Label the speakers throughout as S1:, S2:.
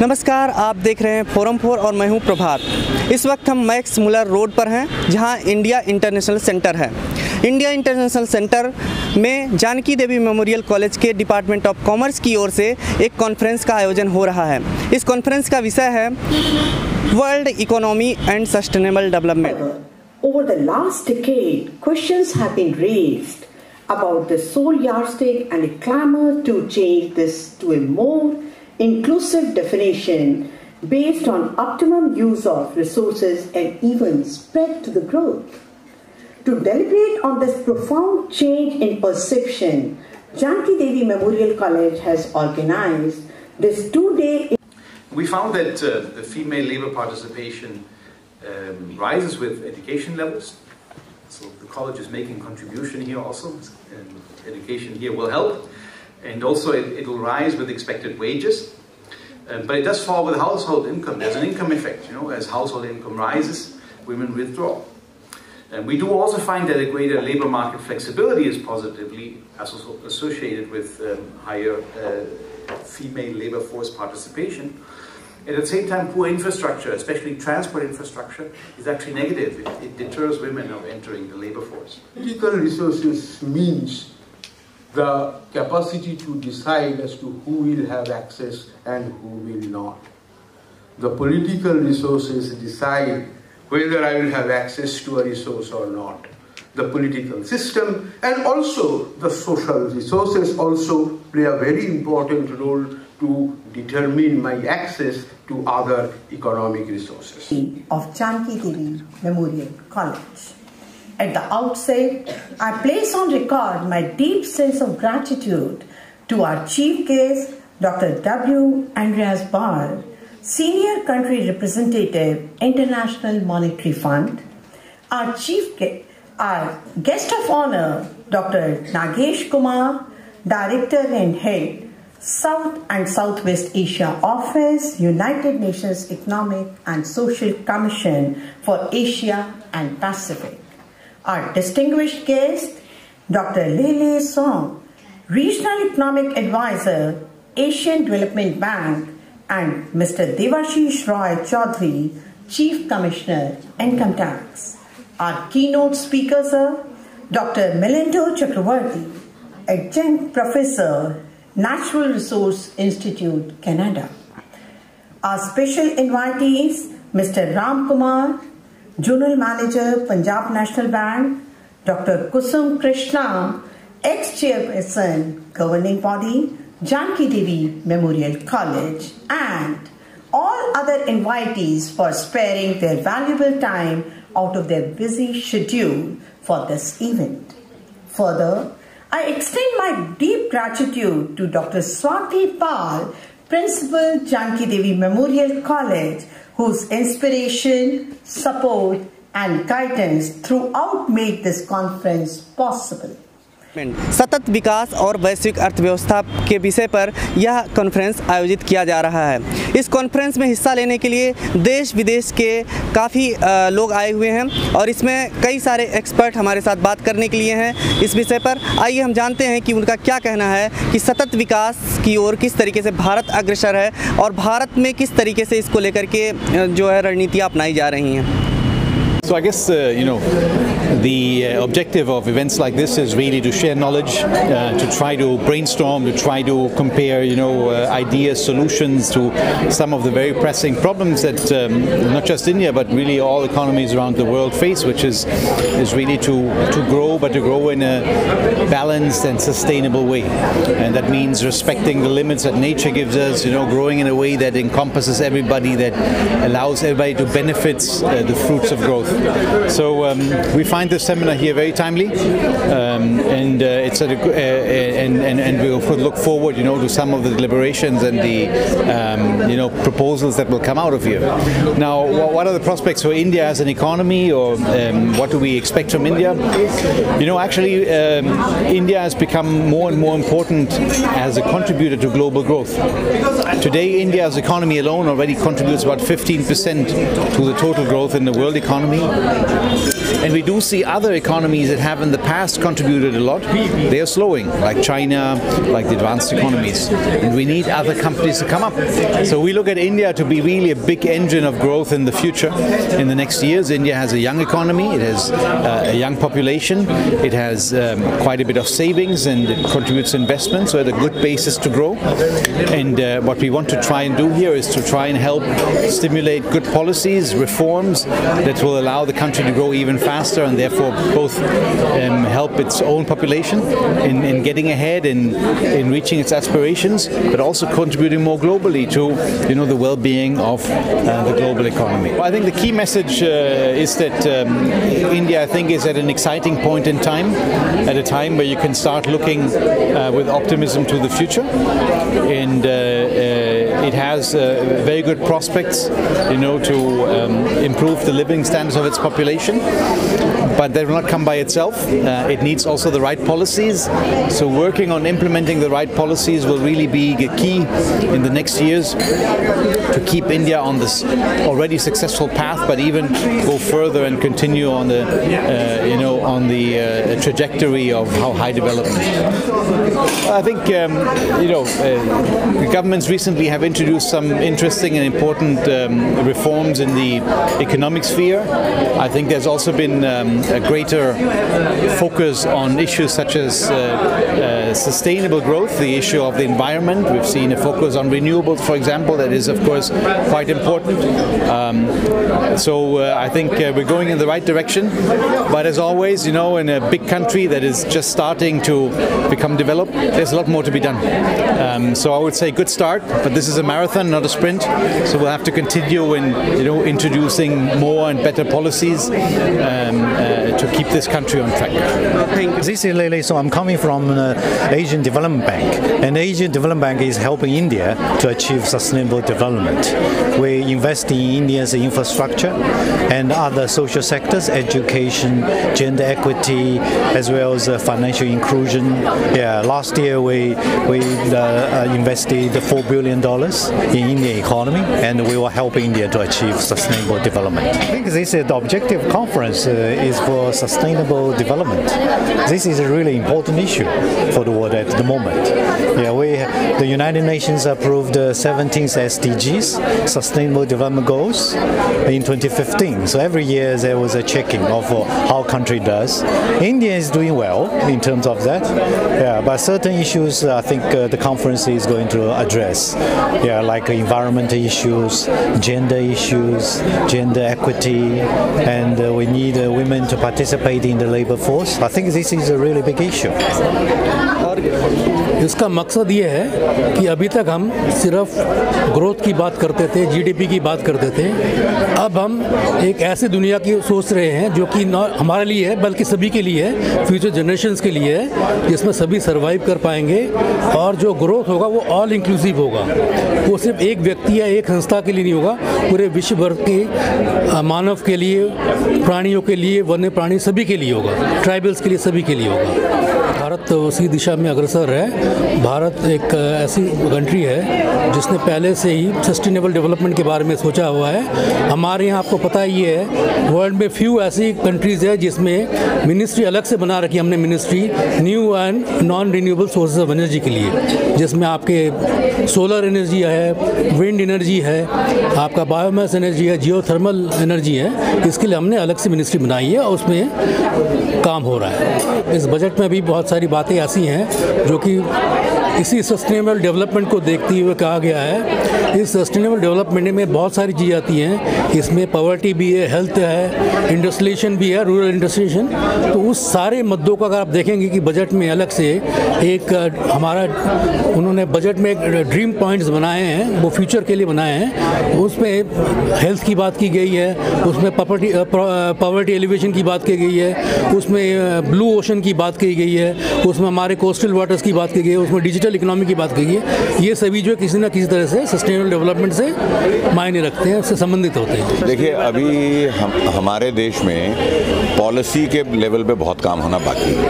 S1: नमस्कार, आप देख रहे हैं फोरम 4 और मैं हूं प्रभात। इस वक्त हम मैक्स मुलर रोड पर हैं जहां इंडिया इंटरनेशनल सेंटर है। इंडिया इंटरनेशनल सेंटर में जानकी देवी मेमोरियल कॉलेज के डिपार्टमेंट ऑफ कॉमर्स की ओर से एक कॉन्फ्रेंस का आयोजन हो रहा है। इस कॉन्फ्रेंस का विषय है world economy and sustainable development.
S2: Over the last decade, questions have been raised about the sole yardstick and a clamor to change this to a more inclusive definition based on optimum use of resources and even spread to the growth. To deliberate on this profound change in perception, Janki Devi Memorial College has organized this two-day.
S3: We found that the female labor participation rises with education levels. So the college is making contribution here also, and education here will help. And also it will rise with expected wages. But it does fall with household income. There's an income effect, as household income rises, women withdraw. And we do also find that a greater labor market flexibility is positively associated with higher female labor force participation. At the same time, poor infrastructure, especially transport infrastructure, is actually negative. It deters women of entering the labor force.
S4: Political resources means the capacity to decide as to who will have access and who will not. The political resources decide whether I will have access to a resource or not. The political system and also the social resources also play a very important role to determine my access to other economic resources.
S2: Of Janki Devi Memorial College. At the outset, I place on record my deep sense of gratitude to our chief guest, Dr. W. Andreas Bahr, Senior Country Representative, International Monetary Fund, our guest of honor, Dr. Nagesh Kumar, Director and Head, South and Southwest Asia Office, United Nations Economic and Social Commission for Asia and Pacific. Our distinguished guest, Dr. Lele Song, Regional Economic Advisor, Asian Development Bank, and Mr. Devashish Roy Chaudhary, Chief Commissioner, Income Tax. Our keynote speakers are Dr. Milindo Chakravarti, Adjunct Professor, Natural Resource Institute, Canada. Our special invitees, Mr. Ram Kumar, General Manager, Punjab National Bank, Dr. Kusum Krishna, ex-chairperson, Governing Body, Janki Devi Memorial College, and all other invitees for sparing their valuable time out of their busy schedule for this event. Further, I extend my deep gratitude to Dr. Swati Pal, Principal, Janki Devi Memorial College, whose inspiration, support and guidance throughout made this conference possible.
S1: सतत विकास और वैश्विक अर्थव्यवस्था के विषय पर यह conference आयोजित किया जा रहा है। इस कॉन्फ्रेंस में हिस्सा लेने के लिए देश विदेश के काफ़ी लोग आए हुए हैं और इसमें कई सारे एक्सपर्ट हमारे साथ बात करने के लिए हैं इस विषय पर। आइए हम जानते हैं कि उनका क्या कहना है कि सतत विकास की ओर किस तरीके से भारत अग्रसर है और भारत में किस तरीके से इसको लेकर के जो है रणनीतियाँ अपनाई जा रही हैं।
S5: So I guess, the objective of events like this is really to share knowledge, to try to brainstorm, to try to compare, ideas, solutions to some of the very pressing problems that not just India but really all economies around the world face, which is really to grow, but to grow in a balanced and sustainable way. And that means respecting the limits that nature gives us, growing in a way that encompasses everybody, that allows everybody to benefit the fruits of growth. So we find this seminar here very timely, and it's and we could look forward, to some of the deliberations and the proposals that will come out of here. Now, what are the prospects for India as an economy, or what do we expect from India? Actually, India has become more and more important as a contributor to global growth. Today, India's economy alone already contributes about 15% to the total growth in the world economy. And we do see other economies that have in the past contributed a lot. They are slowing, like China, like the advanced economies. And we need other companies to come up. So we look at India to be really a big engine of growth in the future. In the next years, India has a young economy, it has a young population, it has quite a bit of savings, and it contributes to investment, so it's a good basis to grow. And what we want to try and do here is to try and help stimulate good policies, reforms that will allow the country to grow even faster, and therefore both help its own population in getting ahead, in reaching its aspirations, but also contributing more globally to the well-being of the global economy. Well, I think the key message is that India, I think, is at an exciting point in time, at a time where you can start looking with optimism to the future, and it has very good prospects, to improve the living standards of its population. But that will not come by itself. It needs also the right policies. So working on implementing the right policies will really be the key in the next years to keep India on this already successful path, but even go further and continue on the trajectory of how high development. I think the governments recently have introduced some interesting and important reforms in the economic sphere. I think there's also been a greater focus on issues such as sustainable growth, the issue of the environment. We've seen a focus on renewables, for example, that is of course quite important. So I think we're going in the right direction, but as always, in a big country that is just starting to become developed, there's a lot more to be done. So I would say good start, but this is a marathon, not a sprint, so we'll have to continue in introducing more and better policies to keep this country on track.
S6: This is Lele. So I'm coming from Asian Development Bank, and the Asian Development Bank is helping India to achieve sustainable development. We invest in India's infrastructure and other social sectors, education, gender equity, as well as financial inclusion. Yeah, last year we invested $4 billion in Indian economy, and we will help India to achieve sustainable development. I think this the objective conference is for sustainable development. This is a really important issue for the world at the moment. Yeah, the United Nations approved the 17th SDGs, Sustainable Development Goals, in 2015. So every year there was a checking of how country does. India is doing well in terms of that. Yeah, but certain issues I think the conference is going to address. Yeah, like environmental issues, gender issues, gender equity, and we need women to participate in the labor force. I think this is a really big issue.
S7: इसका मकसद ये है कि अभी तक हम सिर्फ growth की बात करते थे, जीडीपी की बात करते थे। अब हम एक ऐसी दुनिया की सोच रहे हैं जो कि न हमारे लिए है बल्कि सभी के लिए है, फ्यूचर जनरेशंस के लिए है, जिसमें सभी सर्वाइव कर पाएंगे, और जो ग्रोथ होगा वो ऑल इंक्लूसिव होगा। वो सिर्फ एक व्यक्ति या एक संस्था के लिए नहीं होगा, पूरे विश्व भर के मानव के लिए, प्राणियों के लिए, वन्य प्राणी सभी के लिए होगा, ट्राइबल्स के लिए, सभी के लिए होगा। भारत उसी दिशा में अग्रसर है। भारत एक ऐसी कंट्री है जिसने पहले से ही सस्टेनेबल डेवलपमेंट के बारे में सोचा हुआ है। हमारे यहाँ आपको पता ही है, वर्ल्ड में फ्यू ऐसी कंट्रीज़ है जिसमें मिनिस्ट्री अलग से बना रखी है हमने, ministry new and non renewable sources of energy के लिए, जिसमें आपके सोलर एनर्जी है, विंड एनर्जी है, आपका बायोमास एनर्जी है, जियोथर्मल एनर्जी है। इसके लिए हमने अलग से मिनिस्ट्री बनाई है और उसमें काम हो रहा है। इस बजट में भी बहुत सारी बातें ऐसी हैं जो कि इसी सस्टेनेबल डेवलपमेंट को देखते हुए कहा गया है। इस सस्टेनेबल डेवलपमेंट में बहुत सारी चीज़ें आती हैं, इसमें पॉवर्टी भी है, हेल्थ है, इंडस्ट्रियलाइजेशन भी है, रूरल इंडस्ट्रियलाइजेशन। तो उस सारे मुद्दों का अगर आप देखेंगे कि बजट में अलग से एक हमारा उन्होंने बजट में एक ड्रीम पॉइंट्स बनाए हैं, वो फ्यूचर के लिए बनाए हैं। उसमें हेल्थ की बात की गई है, उसमें पॉवर्टी एलिवेशन की बात की गई है, उसमें ब्लू ओशन की बात की गई है, उसमें हमारे कोस्टल वाटर्स की बात की गई है, उसमें डिजिटल इकोनॉमी की बात की गई है। ये सभी जो किसी न किसी तरह से सस्टेनेबल डेवलपमेंट से मायने रखते हैं, उससे संबंधित होते हैं।
S8: देखिए, अभी हमारे देश में पॉलिसी के लेवल पे बहुत काम होना बाकी है,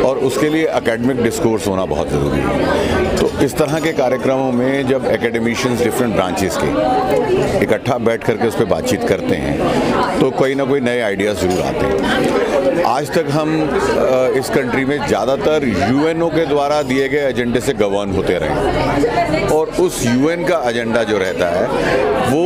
S8: और उसके लिए एकेडमिक डिस्कोर्स होना बहुत ज़रूरी है। तो इस तरह के कार्यक्रमों में जब एकेडमिशियंस डिफरेंट ब्रांचेस के इकट्ठा बैठ करके उस पर बातचीत करते हैं तो कोई ना कोई नए आइडियाज़ ज़रूर आते हैं। आज तक हम इस कंट्री में ज़्यादातर यूएनओ के द्वारा दिए गए एजेंडे से गवर्न होते रहे और उस यूएन का एजेंडा जो रहता है वो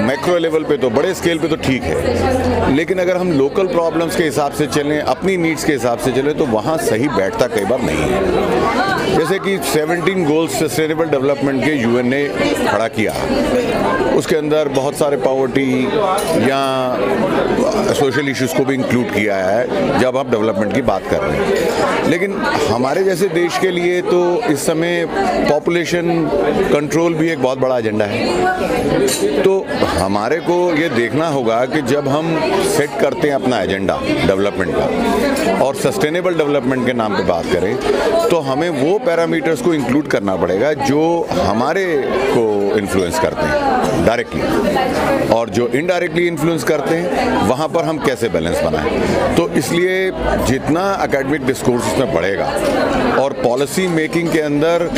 S8: मैक्रो लेवल पे तो बड़े स्केल पे तो ठीक है, लेकिन अगर हम लोकल प्रॉब्लम्स के हिसाब से चलें, अपनी नीड्स के हिसाब से चलें तो वहाँ सही बैठता कई बार नहीं है। जैसे कि 17 गोल्स सस्टेनेबल डेवलपमेंट के यूएन ने खड़ा किया, उसके अंदर बहुत सारे पॉवर्टी या सोशल इश्यूज़ को भी इंक्लूड किया है जब आप डेवलपमेंट की बात कर रहे हैं। लेकिन हमारे जैसे देश के लिए तो इस समय पॉपुलेशन कंट्रोल भी एक बहुत बड़ा एजेंडा है। तो हमारे को ये देखना होगा कि जब हम सेट करते हैं अपना एजेंडा डेवलपमेंट का और सस्टेनेबल डेवलपमेंट के नाम पे बात करें तो हमें वो पैरामीटर्स को इंक्लूड करना पड़ेगा जो हमारे को इन्फ्लुएंस करते हैं डायरेक्टली, और जो इनडायरेक्टली इन्फ्लुएंस करते हैं वहाँ पर हम कैसे बैलेंस बनाएं। तो इसलिए जितना एकेडमिक डिस्कोर्स उसमें बढ़ेगा और पॉलिसी मेकिंग के अंदर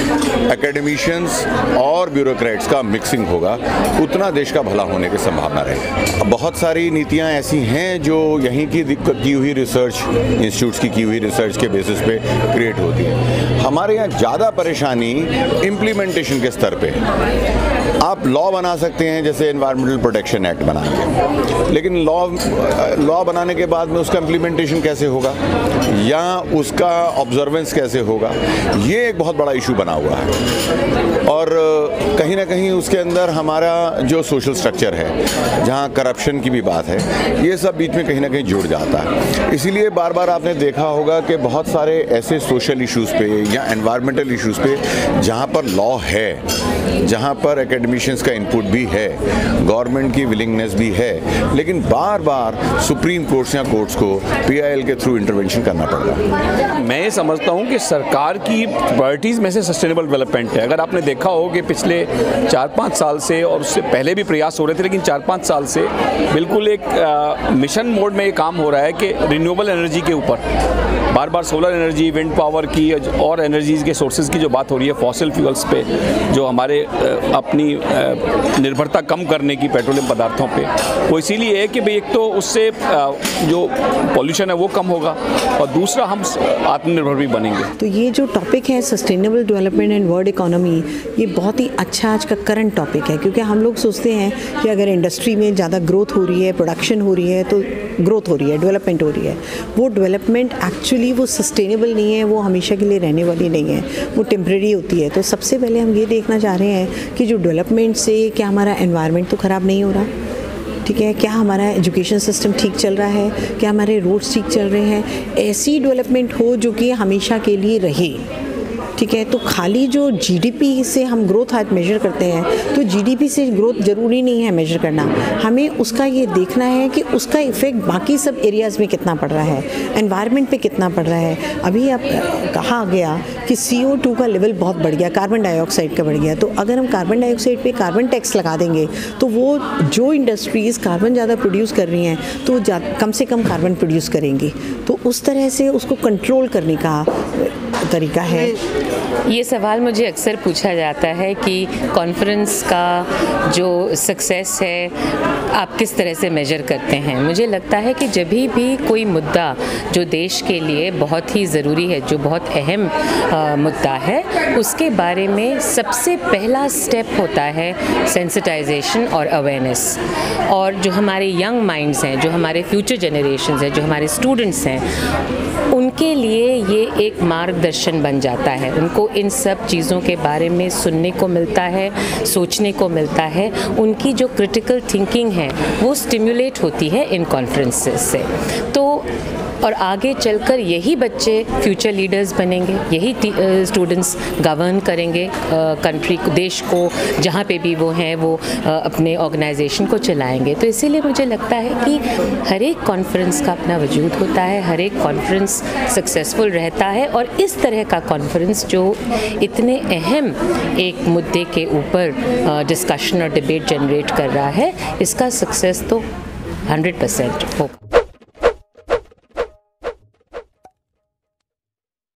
S8: एकेडमिशियंस और ब्यूरोक्रेट्स का मिक्सिंग होगा, उतना देश का भला होने की संभावना रहेगी। बहुत सारी नीतियाँ ऐसी हैं जो यहीं की हुई रिसर्च इंस्टीट्यूट्स की हुई रिसर्च के बेसिस पे क्रिएट होती है। हमारे यहाँ ज़्यादा परेशानी इम्प्लीमेंटेशन के स्तर पे है। आप लॉ बना सकते हैं, जैसे एनवायरमेंटल प्रोटेक्शन एक्ट बना के, लेकिन लॉ बनाने के बाद में उसका इम्प्लीमेंटेशन कैसे होगा या उसका ऑब्जर्वेंस कैसे होगा, ये एक बहुत बड़ा इशू बना हुआ है। और कहीं ना कहीं उसके अंदर हमारा जो सोशल स्ट्रक्चर है, जहाँ करप्शन की भी बात है, ये सब बीच में कहीं ना कहीं जुड़ जाता है। इसीलिए बार बार आपने देखा होगा कि बहुत सारे ऐसे सोशल इश्यूज़ पे या एनवायरमेंटल इश्यूज़ पे जहाँ पर लॉ है, जहाँ पर एकेडमिशियंस का इनपुट भी है, गवर्नमेंट की विलिंगनेस भी है, लेकिन बार बार सुप्रीम कोर्ट्स या कोर्ट्स को PIL के थ्रू इंटरवेंशन करना पड़ रहा है।
S9: मैं ये समझता हूँ कि सरकार की प्रायोरिटीज़ में से सस्टेनेबल डेवलपमेंट है। अगर आपने देखा हो कि पिछले 4-5 साल से और उससे पहले भी प्रयास हो रहे थे, लेकिन 4-5 साल से बिल्कुल एक मिशन मोड में ये काम हो रहा है कि रिन्यूएबल एनर्जी के ऊपर बार बार सोलर एनर्जी, विंड पावर की और एनर्जीज़ के सोर्सेज की जो बात हो रही है, फॉसिल फ्यूल्स पे जो हमारे अपनी निर्भरता कम करने की पेट्रोलियम पदार्थों पे, वो इसीलिए है कि भाई एक तो उससे जो पॉल्यूशन है वो कम होगा और दूसरा हम आत्मनिर्भर भी बनेंगे।
S10: तो ये जो टॉपिक है sustainable development and world economy, ये बहुत ही अच्छा आज का करंट टॉपिक है, क्योंकि हम लोग सोचते हैं कि अगर इंडस्ट्री में ज़्यादा ग्रोथ हो रही है, प्रोडक्शन हो रही है तो ग्रोथ हो रही है, डेवलपमेंट हो रही है। वो डेवलपमेंट एक्चुअली वो सस्टेनेबल नहीं है, वो हमेशा के लिए रहने वाली नहीं है, वो टेम्प्रेरी होती है। तो सबसे पहले हम ये देखना चाह रहे हैं कि जो डेवलपमेंट से क्या हमारा एनवायरनमेंट तो ख़राब नहीं हो रहा, ठीक है, क्या हमारा एजुकेशन सिस्टम ठीक चल रहा है, क्या हमारे रोड्स ठीक चल रहे हैं, ऐसी डेवलपमेंट हो जो कि हमेशा के लिए रहे, ठीक है। तो खाली जो GDP से हम ग्रोथ आज मेजर करते हैं, तो GDP से ग्रोथ ज़रूरी नहीं है मेजर करना, हमें उसका ये देखना है कि उसका इफ़ेक्ट बाकी सब एरियाज़ में कितना पड़ रहा है, एनवायरनमेंट पे कितना पड़ रहा है। अभी आप कहा गया कि CO2 का लेवल बहुत बढ़ गया, कार्बन डाइऑक्साइड का बढ़ गया, तो अगर हम कार्बन डाइऑक्साइड पे कार्बन टैक्स लगा देंगे तो वो जो इंडस्ट्रीज़ कार्बन ज़्यादा प्रोड्यूस कर रही हैं तो कम से कम कार्बन प्रोड्यूस करेंगी। तो उस तरह से उसको कंट्रोल करने का तरीका है।
S11: ये सवाल मुझे अक्सर पूछा जाता है कि कॉन्फ्रेंस का जो सक्सेस है आप किस तरह से मेजर करते हैं। मुझे लगता है कि जब भी कोई मुद्दा जो देश के लिए बहुत ही ज़रूरी है, जो बहुत अहम मुद्दा है, उसके बारे में सबसे पहला स्टेप होता है सेंसिटाइजेशन और अवेयरनेस। और जो हमारे यंग माइंड्स हैं, जो हमारे फ्यूचर जनरेशन्स हैं, जो हमारे स्टूडेंट्स हैं, उनके लिए ये एक मार्गदर्शन बन जाता है। उनको इन सब चीज़ों के बारे में सुनने को मिलता है, सोचने को मिलता है, उनकी जो क्रिटिकल थिंकिंग है वो स्टिमुलेट होती है इन कॉन्फ्रेंसेस से। तो और आगे चलकर यही बच्चे फ्यूचर लीडर्स बनेंगे, यही स्टूडेंट्स गवर्न करेंगे कंट्री को, देश को, जहाँ पे भी वो हैं वो अपने ऑर्गेनाइजेशन को चलाएंगे। तो इसीलिए मुझे लगता है कि हर एक कॉन्फ्रेंस का अपना वजूद होता है, हर एक कॉन्फ्रेंस सक्सेसफुल रहता है, और इस तरह का कॉन्फ्रेंस जो इतने अहम एक मुद्दे के ऊपर डिस्कशन और डिबेट जनरेट कर रहा है, इसका सक्सेस तो 100% होगा।